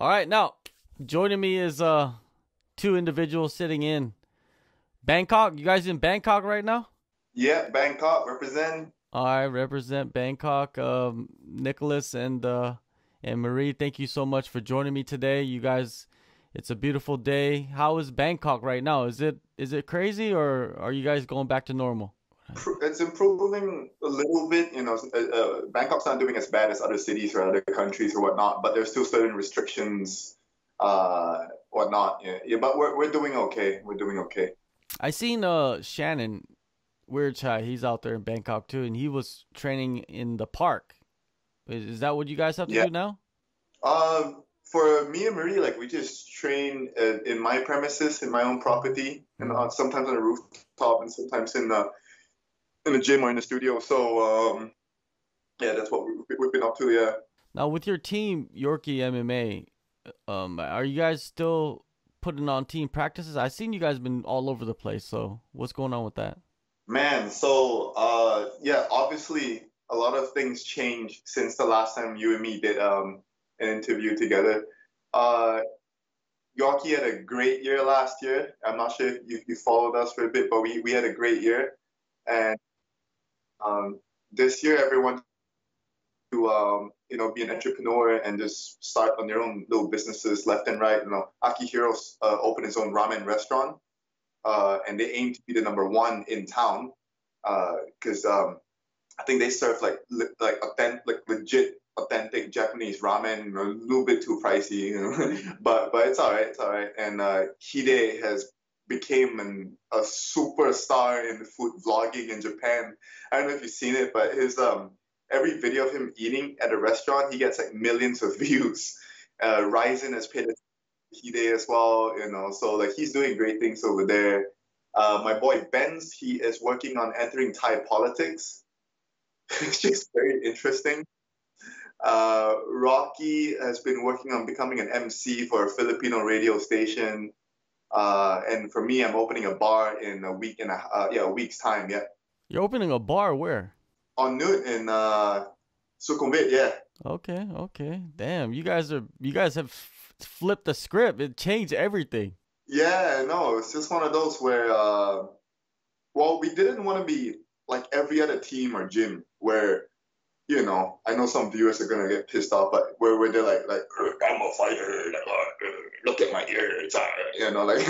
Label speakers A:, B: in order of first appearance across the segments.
A: All right, now joining me is two individuals sitting in Bangkok. You guys in Bangkok right now?
B: Yeah, Bangkok represent.
A: I represent Bangkok. Nicholas and Marie, thank you so much for joining me today. You guys, it's a beautiful day. How is Bangkok right now? Is it crazy or are you guys going back to normal?
B: It's improving a little bit. Bangkok's not doing as bad as other cities or other countries or whatnot, but there's still certain restrictions, whatnot. Yeah, yeah, but we're doing okay. We're doing okay.
A: I seen Shannon Weird Chai. He's out there in Bangkok too, and he was training in the park. Is that what you guys have to
B: Yeah.
A: do now?
B: For me and Marie, like we just train in my premises, in my own property, and
A: Mm-hmm.
B: sometimes on the rooftop, and sometimes in the gym or in the studio. So yeah, that's what we've been up to. Yeah.
A: Now with your team, Yorky MMA, are you guys still putting on team practices? I've seen you guys been all over the place. So what's going on with that?
B: Man, so yeah, obviously a lot of things changed since the last time you and me did an interview together. Uh Yorkie had a great year last year. I'm not sure if you followed us for a bit, but we had a great year. And this year everyone to be an entrepreneur and just start on their own little businesses left and right. Akihiro's opened his own ramen restaurant, and they aim to be the number one in town because I think they serve like authentic, like legit authentic Japanese ramen, a little bit too pricey, but it's all right, it's all right. And Hide has became a superstar in food vlogging in Japan. I don't know if you've seen it, but his every video of him eating at a restaurant, he gets like millions of views. Ryzen has paid Hide as well, so like he's doing great things over there. My boy Benz, he is working on entering Thai politics. It's just very interesting. Rocky has been working on becoming an MC for a Filipino radio station. And for me, I'm opening a bar in a week's time. Yeah,
A: You're opening a bar where?
B: on Nut in Sukhumvit. Yeah,
A: Okay, okay. Damn, you guys have flipped the script. It changed everything.
B: yeah. No, it's just one of those where well, we didn't want to be like every other team or gym where I know some viewers are gonna get pissed off, but where they're like I'm a fighter, like, look at my ears, like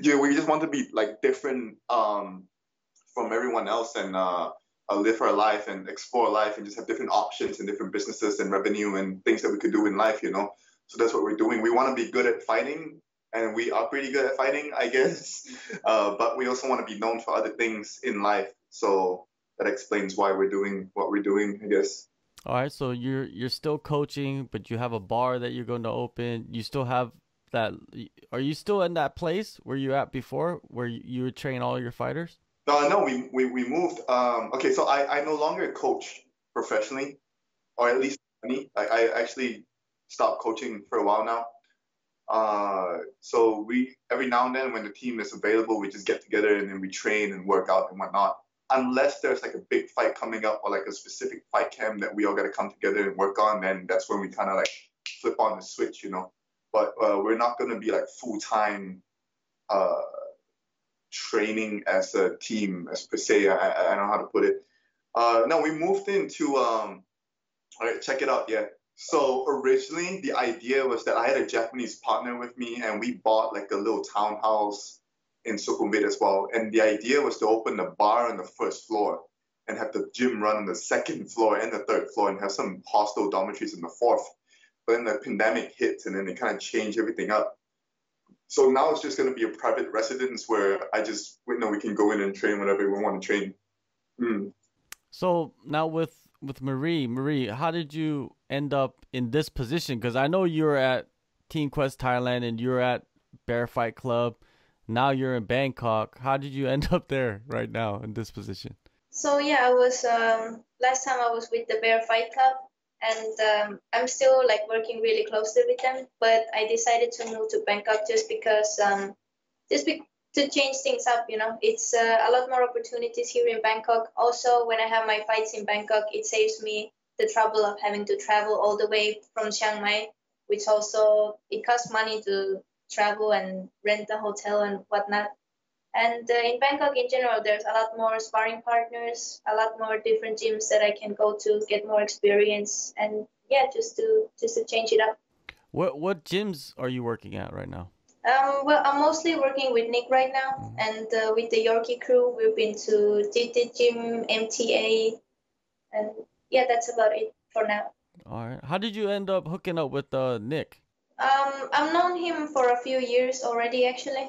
B: yeah, we just want to be like different from everyone else and live our life and explore life and just have different options and different businesses and revenue and things that we could do in life. So that's what we're doing. We want to be good at fighting, and we are pretty good at fighting, I guess. But we also want to be known for other things in life. So that explains why we're doing what we're doing, I guess.
A: All right, so you're still coaching, but you have a bar that you're going to open. You still have that. Are you still in that place where you at before, where you would train all your fighters?
B: No, we moved. Okay, so I no longer coach professionally, or at least me. I actually stopped coaching for a while now. So we every now and then when the team is available, we just get together and then we train and work out and whatnot. Unless there's like a big fight coming up or like a specific fight camp that we all got to come together and work on, then that's when we kind of like flip on the switch. But we're not gonna be like full time uh, training as a team as per se. I don't know how to put it. No, we moved into all right, check it out. Yeah. So originally the idea was that I had a Japanese partner with me and we bought like a little townhouse in Sukhumvit as well. And the idea was to open the bar on the first floor and have the gym run on the second floor and the third floor and have some hostel dormitories on the fourth. But then the pandemic hits and then they kind of changed everything up. So now it's just going to be a private residence where we can go in and train whenever we want to train. Mm.
A: So now with Marie, how did you end up in this position? Because I know you're at Team Quest Thailand and you're at Bear Fight Club. Now you're in Bangkok. How did you end up there right now in this position?
C: So yeah, I was last time I was with the Bear Fight Club, and I'm still like working really closely with them. But I decided to move to Bangkok just because to change things up. It's a lot more opportunities here in Bangkok. Also, when I have my fights in Bangkok, it saves me the trouble of having to travel all the way from Chiang Mai, which also it costs money to travel and rent a hotel and whatnot. And in Bangkok in general, there's a lot more sparring partners, a lot more different gyms that I can go to get more experience, and yeah, just to change it up.
A: What gyms are you working at right now?
C: Well, I'm mostly working with Nick right now, and with the Yorky crew, we've been to DT Gym, MTA, and yeah, that's about it for now.
A: All right. How did you end up hooking up with Nick?
C: I've known him for a few years already, actually,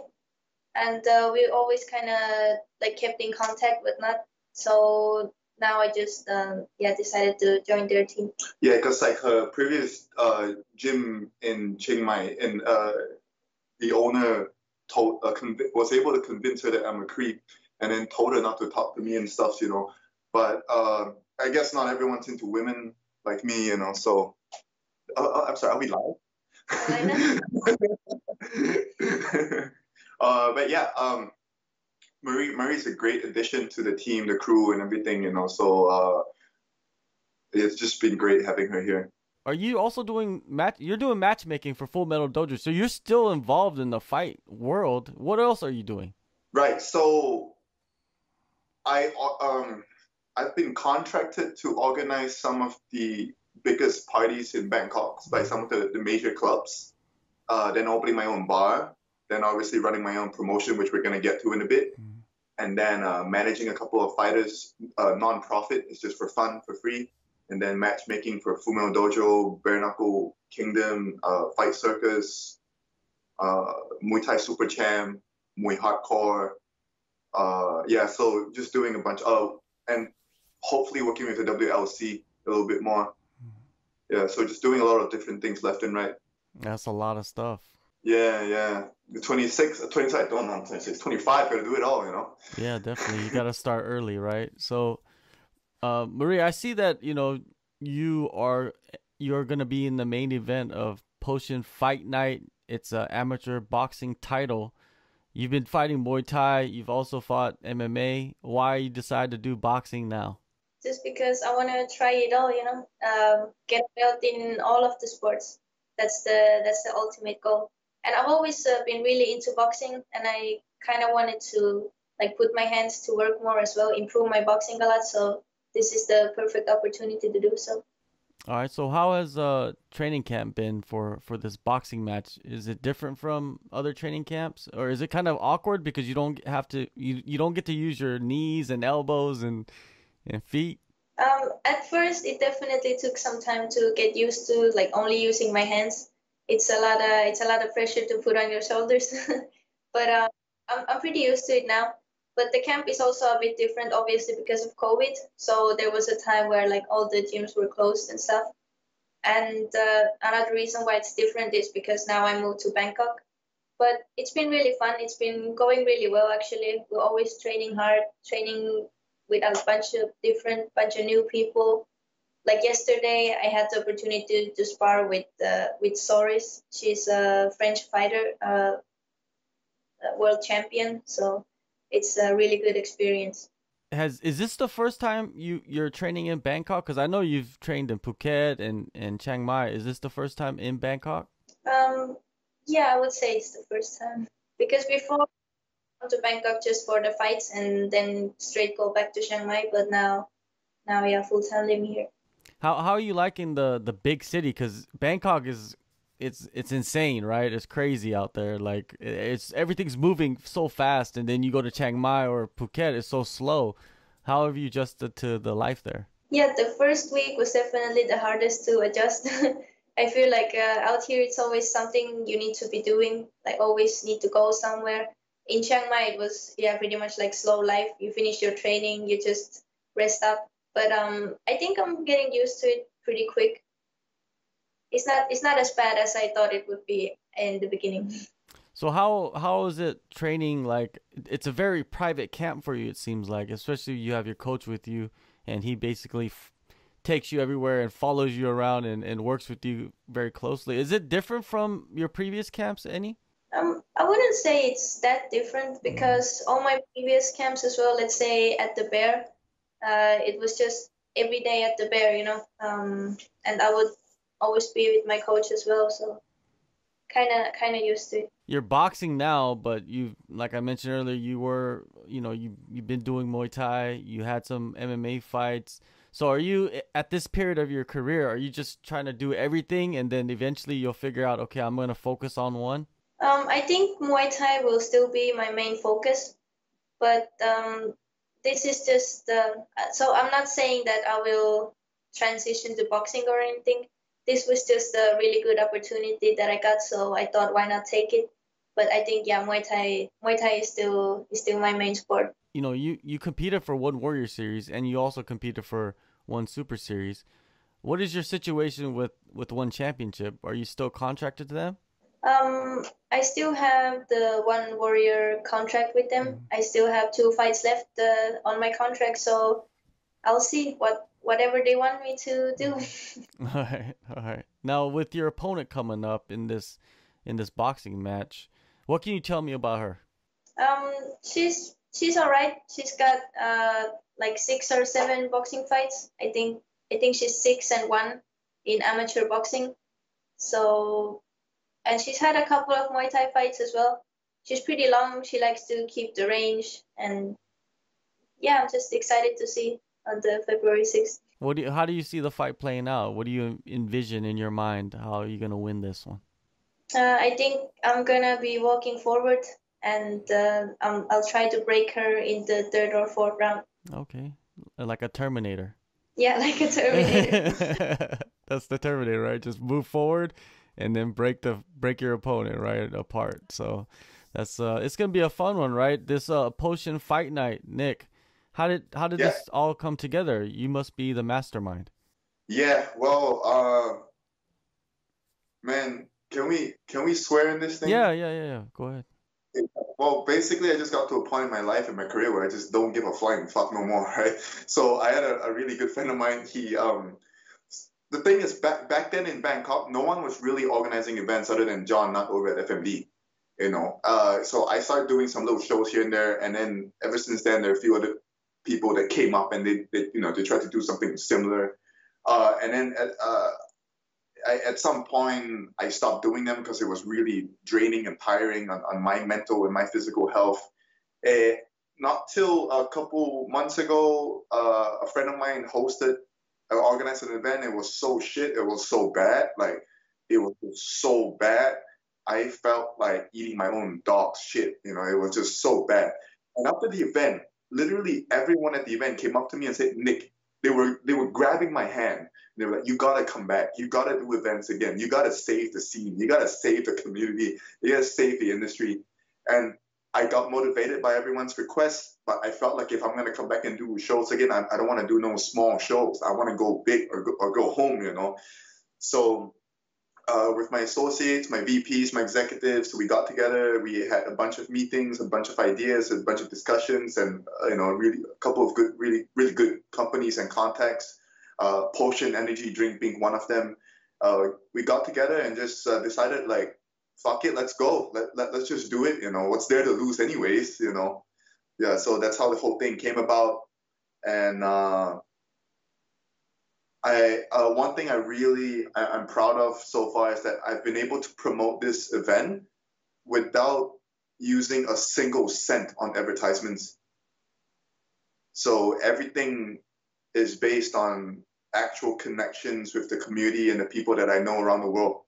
C: and we always kind of like kept in contact with Nat. So now I just decided to join their team.
B: Yeah, because like her previous gym in Chiang Mai, and the owner was able to convince her that I'm a creep, and then told her not to talk to me and stuff, you know. But I guess not everyone's into women like me, you know. So I'm sorry, are we live? But yeah, Marie's a great addition to the team, the crew, and everything, you know. So it's just been great having her here.
A: Are you also doing You're doing matchmaking for Full Metal Dojo, so you're still involved in the fight world. What else are you doing?
B: Right. So I've been contracted to organize some of the biggest parties in Bangkok by some of the major clubs. Then opening my own bar. Then obviously running my own promotion, which we're going to get to in a bit. And then managing a couple of fighters, non-profit. It's just for fun, for free. And then matchmaking for Full Metal Dojo, Bare Knuckle Kingdom, Fight Circus, Muay Thai Super Champ, Muay Hardcore. Yeah, so just doing a bunch of, and hopefully working with the WLC a little bit more. Yeah, so just doing a lot of different things left and right.
A: That's a lot of stuff.
B: Yeah. The 26, 25, don't know, 26, 25, gotta do it all, you know?
A: Yeah, definitely. You gotta start early, right? So, Marie, I see that, you know, you're gonna be in the main event of Potion Fight Night. It's an amateur boxing title. You've been fighting Muay Thai. You've also fought MMA. Why you decide to do boxing now?
C: Just because I want to try it all, you know, get a belt in all of the sports. That's the ultimate goal. And I've always been really into boxing, and I kind of wanted to like put my hands to work more as well, improve my boxing a lot. So this is the perfect opportunity to do so.
A: All right. So how has training camp been for this boxing match? Is it different from other training camps, or is it kind of awkward because you don't have to you don't get to use your knees and elbows and feet?
C: At first, it definitely took some time to get used to like only using my hands. It's a lot of pressure to put on your shoulders, but I'm pretty used to it now. But the camp is also a bit different, obviously, because of COVID. So there was a time where like all the gyms were closed and stuff. And another reason why it's different is because now I moved to Bangkok. But it's been really fun. It's been going really well, actually. We're always training hard, training with a bunch of new people. Like yesterday, I had the opportunity to spar with Soris. She's a French fighter, world champion. So it's a really good experience.
A: Is this the first time you're training in Bangkok? Because I know you've trained in Phuket and Chiang Mai. Is this the first time in Bangkok?
C: Yeah, I would say it's the first time. Because before I went to Bangkok just for the fights and then straight go back to Chiang Mai. But now yeah, full time living here.
A: How are you liking the big city? Because Bangkok it's insane, right? It's crazy out there. Like everything's moving so fast, and then you go to Chiang Mai or Phuket, it's so slow. How have you adjusted to the life there?
C: Yeah, the first week was definitely the hardest to adjust. I feel like out here it's always something you need to be doing. Like always need to go somewhere. In Chiang Mai it was pretty much like slow life. You finish your training, you just rest up. But I think I'm getting used to it pretty quick. It's not as bad as I thought it would be in the beginning.
A: So how is it training? Like it's a very private camp for you, it seems like, especially you have your coach with you, and he basically takes you everywhere and follows you around and works with you very closely. Is it different from your previous camps, any?
C: I wouldn't say it's that different because all my previous camps as well, let's say at the Bear, it was just every day at the Bear, you know, and I would always be with my coach as well. So kind of used to it.
A: You're boxing now, but you, like I mentioned earlier, you were, you've been doing Muay Thai. You had some MMA fights. So are you at this period of your career? Are you just trying to do everything, and then eventually you'll figure out, okay, I'm gonna focus on one?
C: I think Muay Thai will still be my main focus, but this is just so I'm not saying that I will transition to boxing or anything. This was just a really good opportunity that I got, so I thought why not take it. But I think yeah, Muay Thai is still my main sport.
A: You competed for one Warrior Series, and you also competed for one Super Series. What is your situation with one championship? Are you still contracted to them?
C: I still have the one Warrior contract with them. I still have 2 fights left on my contract, so I'll see whatever they want me to do.
A: All right, all right. Now, with your opponent coming up in this boxing match, what can you tell me about her?
C: Um, she's all right. She's got like 6 or 7 boxing fights. I think she's 6-1 in amateur boxing. So, and she's had a couple of Muay Thai fights as well. She's pretty long. She likes to keep the range, and yeah, I'm just excited to see on the February 6th.
A: How do you see the fight playing out? What do you envision in your mind? How are you gonna win this one?
C: I think I'm gonna be walking forward, and I'll try to break her in the 3rd or 4th round.
A: Okay, like a Terminator.
C: Yeah, like a Terminator.
A: That's the Terminator, right? Just move forward and then break your opponent right apart. So that's it's gonna be a fun one, right? This Potion Fight Night, Nick. How did
B: Yeah,
A: this all come together? You must be the mastermind.
B: yeah. Well, man, can we swear in this thing?
A: Yeah, yeah, yeah, yeah. Go ahead.
B: Well, basically, I just got to a point in my life in my career where I just don't give a flying fuck no more, right? So I had a really good friend of mine. The thing is, back then in Bangkok, no one was really organizing events other than John, not over at FMD, So I started doing some little shows here and there, and then ever since then, there are a few other people that came up and they tried to do something similar. And then at some point, I stopped doing them because it was really draining and tiring on my mental and my physical health. Uh, Not till a couple months ago, a friend of mine organized an event. It was so shit. It was so bad. Like, it was just so bad. I felt like eating my own dog's shit. It was just so bad. And after the event, literally everyone at the event came up to me and said, Nick, they were grabbing my hand. They were like, you gotta come back. You gotta do events again. You gotta save the scene. You gotta save the community. You gotta save the industry. And I got motivated by everyone's requests, but I felt like if I'm gonna come back and do shows again, I don't want to do no small shows. I want to go big or go home. So with my associates, my VPs, my executives, we got together. We had a bunch of meetings, a bunch of ideas, a bunch of discussions, and really a couple of good, really, really good companies and contacts. Potion Energy Drink being one of them. We got together and just decided, like, fuck it, let's go. Let's just do it. What's there to lose anyways? Yeah. So that's how the whole thing came about. And one thing I'm proud of so far is that I've been able to promote this event without using a single cent on advertisements. So everything is based on actual connections with the community and the people that I know around the world.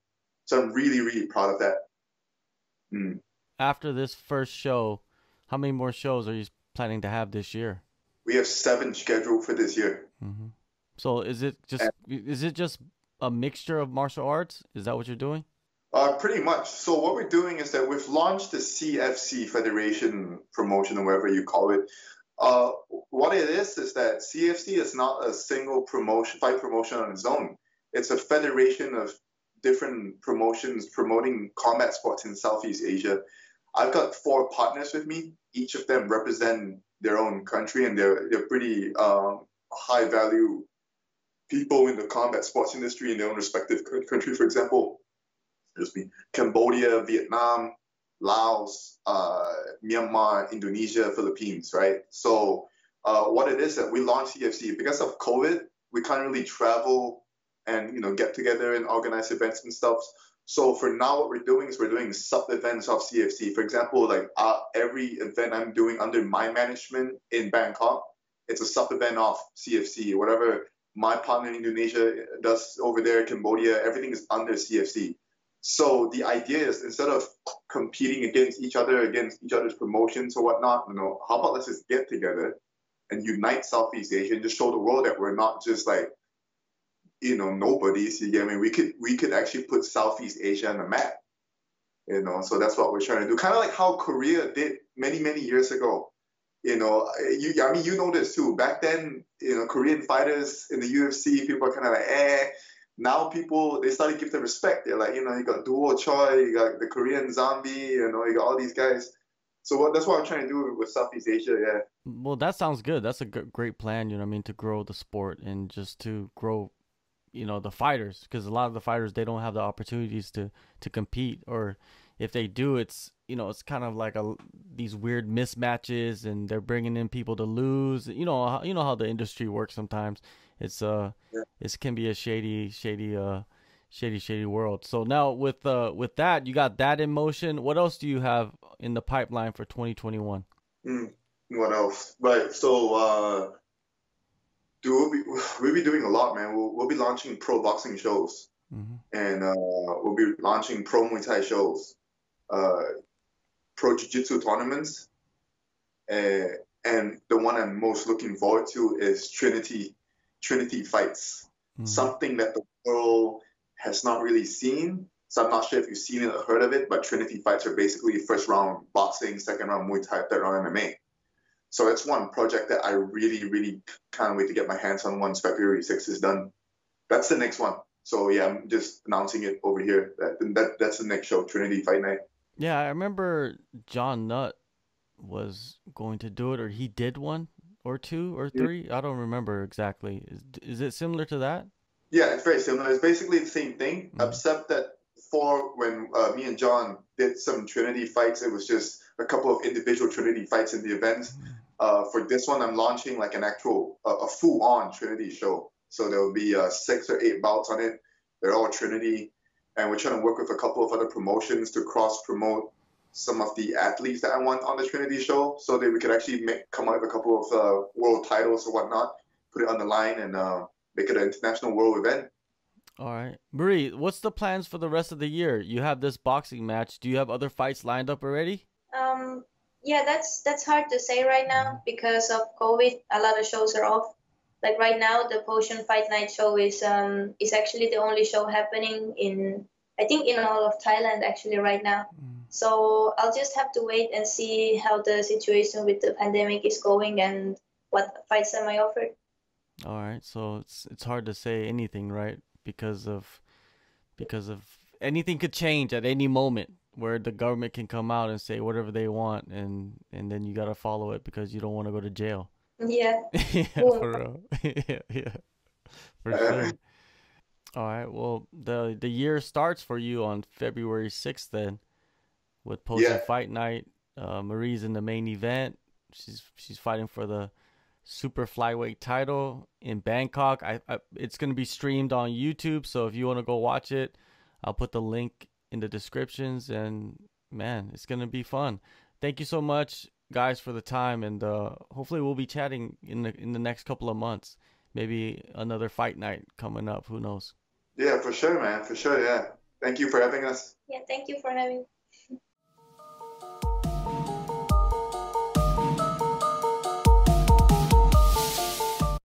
B: So I'm really, really proud of that.
A: After this first show, how many more shows are you planning to have this year?
B: We have 7 scheduled for this year.
A: Mm-hmm. So is it just a mixture of martial arts? Is that what you're doing?
B: Pretty much. So what we're doing is that we've launched the CFC Federation promotion, or whatever you call it. What it is that CFC is not a single fight promotion on its own. It's a federation of different promotions promoting combat sports in Southeast Asia. I've got 4 partners with me. Each of them represent their own country, and they're pretty high value people in the combat sports industry in their own respective country. For example, Cambodia, Vietnam, Laos, Myanmar, Indonesia, Philippines, right? So what it is that we launched CFC because of COVID, we can't really travel and get together and organize events and stuff. So for now, what we're doing is we're doing sub events of CFC. For example, like every event I'm doing under my management in Bangkok, it's a sub event of CFC. Whatever my partner in Indonesia does over there, Cambodia, everything is under CFC. So the idea is, instead of competing against each other's promotions or whatnot, how about let's just get together and unite Southeast Asia and just show the world that we're not just like, nobodies. You get me? We could actually put Southeast Asia on the map. So that's what we're trying to do. Kind of like how Korea did many, many years ago. You know this too. Back then, Korean fighters in the UFC, people are kind of like, eh. Now people, they started giving them respect. They're like, you got Duo Choi, you got the Korean Zombie, you got all these guys. So that's what I'm trying to do with Southeast Asia, yeah.
A: Well, that sounds good. That's a great plan, to grow the sport and just to grow, the fighters. Because a lot of the fighters, they don't have the opportunities to compete. Or if they do, it's, it's kind of like these weird mismatches, and they're bringing in people to lose. You know how the industry works sometimes. It's it can be a shady world. So now with that, you got that in motion. What else do you have in the pipeline for 2021?
B: What else? Right. So we'll be doing a lot, man. We'll be launching pro boxing shows, and we'll be launching pro Muay Thai shows, pro Jiu-Jitsu tournaments, and the one I'm most looking forward to is Trinity fights, something that the world has not really seen. So I'm not sure if you've seen it or heard of it, but Trinity fights are basically first round boxing, second round Muay Thai, third round MMA. So that's one project that I really, really can't wait to get my hands on once February 6th is done. That's the next one. So yeah, I'm just announcing it over here. That's the next show, Trinity Fight Night.
A: Yeah, I remember John Nutt was going to do it, or he did one or two or three. I don't remember exactly. Is it similar to that?
B: Yeah, it's very similar. It's basically the same thing, except that when me and John did some Trinity fights, it was just a couple of individual Trinity fights in the events. For this one, I'm launching like an actual, a full-on Trinity show. So there will be 6 or 8 bouts on it. They're all Trinity. And we're trying to work with a couple of other promotions to cross-promote some of the athletes that I want on the Trinity show, so that we could actually come up with a couple of world titles or whatnot, put it on the line, and make it an international world event.
A: All right. Marie, what's the plans for the rest of the year? You have this boxing match. Do you have other fights lined up already?
C: Yeah, that's hard to say right now because of COVID. A lot of shows are off. Like right now, the Potion Fight Night show is actually the only show happening in all of Thailand actually right now. So I'll just have to wait and see how the situation with the pandemic is going and what fights am I offered.
A: All right. So it's hard to say anything, right? Because of anything could change at any moment, where the government can come out and say whatever they want, and then you got to follow it because you don't want to go to jail.
C: Yeah.
A: Yeah, for real. yeah, for sure. All right. Well, the year starts for you on February 6th then, with Potion Fight Night. Marie's in the main event. She's fighting for the super flyweight title in Bangkok. It's gonna be streamed on YouTube, so if you want to go watch it, I'll put the link in the descriptions. And man, it's gonna be fun. Thank you so much, guys, for the time, and hopefully we'll be chatting in the next couple of months. Maybe another fight night coming up. Who knows?
B: Yeah, for sure, man. For sure, yeah. Thank you for having us.
C: Yeah, thank you for having